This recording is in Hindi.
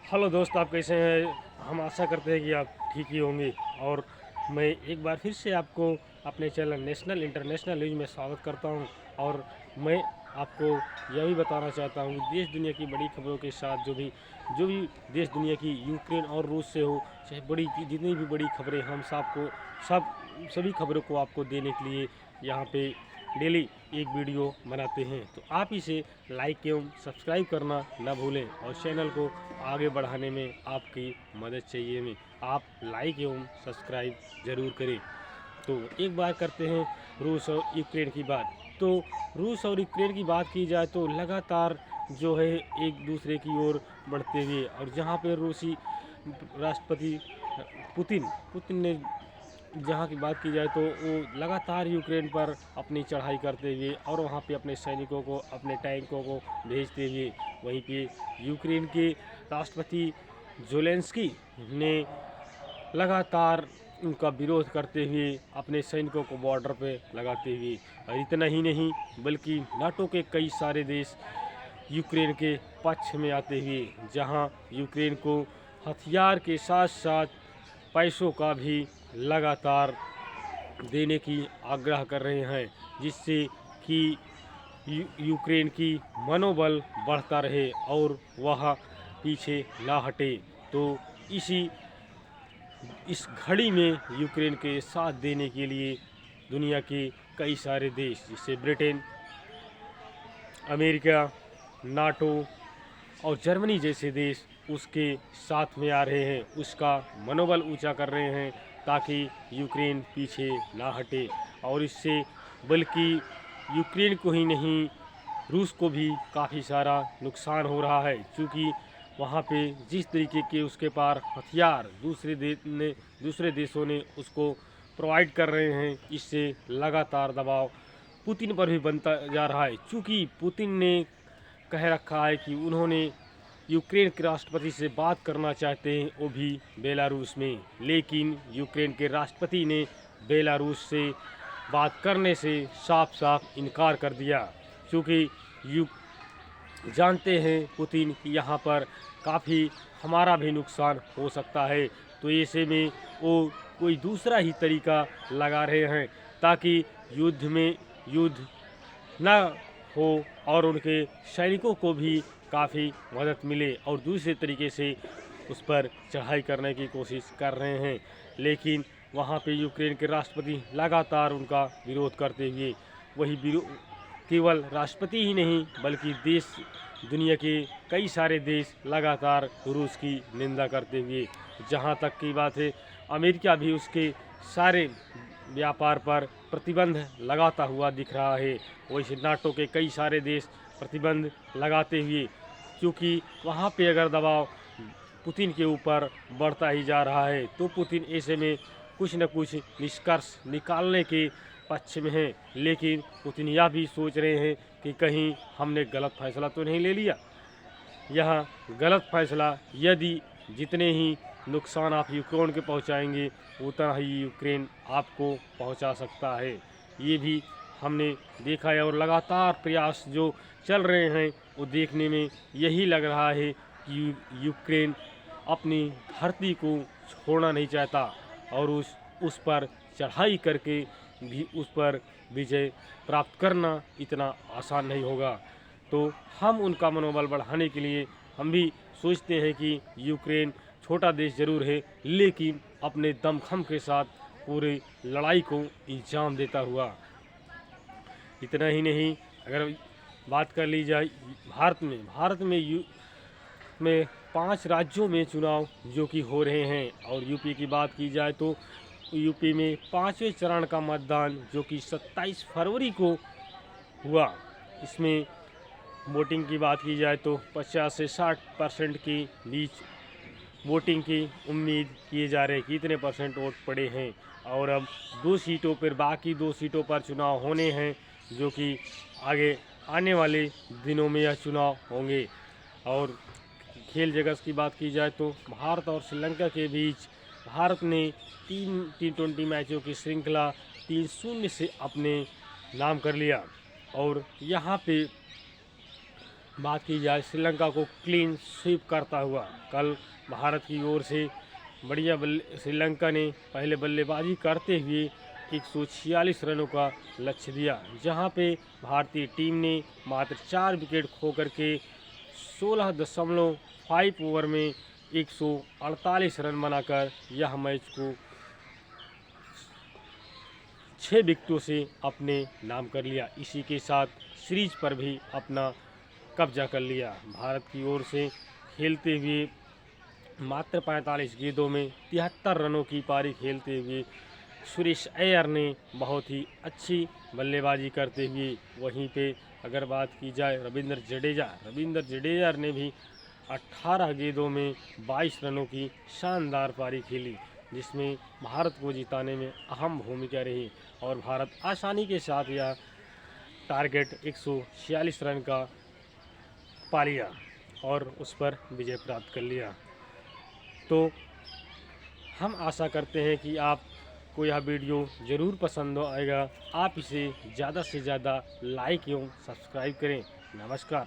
हेलो दोस्त, आप कैसे हैं? हम आशा करते हैं कि आप ठीक ही होंगे। और मैं एक बार फिर से आपको अपने चैनल नेशनल इंटरनेशनल न्यूज़ में स्वागत करता हूं। और मैं आपको यह भी बताना चाहता हूं कि देश दुनिया की बड़ी खबरों के साथ जो भी देश दुनिया की यूक्रेन और रूस से हो, चाहे जितनी भी बड़ी खबरें, हम सब सभी खबरों को आपको देने के लिए यहाँ पे डेली एक वीडियो बनाते हैं। तो आप इसे लाइक एवं सब्सक्राइब करना न भूलें और चैनल को आगे बढ़ाने में आपकी मदद चाहिए हमें। आप लाइक एवं सब्सक्राइब ज़रूर करें। तो एक बार करते हैं रूस और यूक्रेन की बात। तो रूस और यूक्रेन की बात की जाए तो लगातार जो है एक दूसरे की ओर बढ़ते हुए, और जहाँ पे रूसी राष्ट्रपति पुतिन पुतिन ने जहाँ की बात की जाए तो वो लगातार यूक्रेन पर अपनी चढ़ाई करते हुए और वहाँ पे अपने सैनिकों को, अपने टैंकों को भेजते हुए, वहीं पे यूक्रेन के राष्ट्रपति ज़ेलेंस्की ने लगातार उनका विरोध करते हुए अपने सैनिकों को बॉर्डर पे लगाते हुए, और इतना ही नहीं बल्कि नाटो के कई सारे देश यूक्रेन के पक्ष में आते हुए, जहां यूक्रेन को हथियार के साथ साथ पैसों का भी लगातार देने की आग्रह कर रहे हैं, जिससे कि यूक्रेन की मनोबल बढ़ता रहे और वह पीछे ना हटे। तो इसी इस घड़ी में यूक्रेन के साथ देने के लिए दुनिया के कई सारे देश, जैसे ब्रिटेन, अमेरिका, नाटो और जर्मनी जैसे देश उसके साथ में आ रहे हैं, उसका मनोबल ऊंचा कर रहे हैं ताकि यूक्रेन पीछे ना हटे। और इससे बल्कि यूक्रेन को ही नहीं, रूस को भी काफ़ी सारा नुकसान हो रहा है, क्योंकि वहाँ पे जिस तरीके के उसके पास हथियार दूसरे देशों ने उसको प्रोवाइड कर रहे हैं, इससे लगातार दबाव पुतिन पर भी बनता जा रहा है। चूँकि पुतिन ने कह रखा है कि उन्होंने यूक्रेन के राष्ट्रपति से बात करना चाहते हैं, वो भी बेलारूस में, लेकिन यूक्रेन के राष्ट्रपति ने बेलारूस से बात करने से साफ साफ इनकार कर दिया, क्योंकि यू जानते हैं पुतिन कि यहाँ पर काफ़ी हमारा भी नुकसान हो सकता है। तो ऐसे में वो कोई दूसरा ही तरीका लगा रहे हैं ताकि युद्ध ना हो और उनके सैनिकों को भी काफ़ी मदद मिले, और दूसरे तरीके से उस पर चढ़ाई करने की कोशिश कर रहे हैं। लेकिन वहाँ पे यूक्रेन के राष्ट्रपति लगातार उनका विरोध करते हुए, केवल राष्ट्रपति ही नहीं बल्कि दुनिया के कई सारे देश लगातार रूस की निंदा करते हुए, जहाँ तक की बात है अमेरिका भी उसके सारे व्यापार पर प्रतिबंध लगाता हुआ दिख रहा है। वैसे नाटो के कई सारे देश प्रतिबंध लगाते हुए, क्योंकि वहाँ पे अगर दबाव पुतिन के ऊपर बढ़ता ही जा रहा है तो पुतिन ऐसे में कुछ न कुछ निष्कर्ष निकालने के पक्ष में हैं। लेकिन पुतिन यह भी सोच रहे हैं कि कहीं हमने गलत फैसला तो नहीं ले लिया। यह गलत फैसला, यदि जितने ही नुकसान आप यूक्रेन के पहुंचाएंगे उतना ही यूक्रेन आपको पहुंचा सकता है। ये भी हमने देखा है, और लगातार प्रयास जो चल रहे हैं वो देखने में यही लग रहा है कि यूक्रेन अपनी धरती को छोड़ना नहीं चाहता, और उस पर चढ़ाई करके भी उस पर विजय प्राप्त करना इतना आसान नहीं होगा। तो हम उनका मनोबल बढ़ाने के लिए हम भी सोचते हैं कि यूक्रेन छोटा देश जरूर है, लेकिन अपने दमखम के साथ पूरी लड़ाई को अंजाम देता हुआ। इतना ही नहीं, अगर बात कर ली जाए भारत में 5 राज्यों में चुनाव जो कि हो रहे हैं, और यूपी की बात की जाए तो यूपी में 5वें चरण का मतदान जो कि 27 फरवरी को हुआ, इसमें वोटिंग की बात की जाए तो 50 से 60% के बीच वोटिंग की उम्मीद किए जा रहे हैं कि इतने परसेंट वोट पड़े हैं। और अब बाकी 2 सीटों पर चुनाव होने हैं, जो कि आगे आने वाले दिनों में यह चुनाव होंगे। और खेल जगत की बात की जाए तो भारत और श्रीलंका के बीच भारत ने 3 T20 मैचों की श्रृंखला 3-0 से अपने नाम कर लिया। और यहाँ पे बात की जाए श्रीलंका को क्लीन स्वीप करता हुआ, कल भारत की ओर से बढ़िया श्रीलंका ने पहले बल्लेबाजी करते हुए 146 रनों का लक्ष्य दिया, जहां पे भारतीय टीम ने मात्र 4 विकेट खो करके 16.5 ओवर में 148 रन बनाकर यह मैच को 6 विकेटों से अपने नाम कर लिया। इसी के साथ सीरीज पर भी अपना कब्जा कर लिया। भारत की ओर से खेलते हुए मात्र 45 गेंदों में 73 रनों की पारी खेलते हुए सुरेश अय्यर ने बहुत ही अच्छी बल्लेबाजी करते हुए, वहीं पे अगर बात की जाए रविंद्र जडेजा ने भी 18 गेंदों में 22 रनों की शानदार पारी खेली, जिसमें भारत को जिताने में अहम भूमिका रही और भारत आसानी के साथ यह टारगेट 146 रन का पा लिया और उस पर विजय प्राप्त कर लिया। तो हम आशा करते हैं कि आपको यह वीडियो ज़रूर पसंद आएगा। आप इसे ज़्यादा से ज़्यादा लाइक एवं सब्सक्राइब करें। नमस्कार।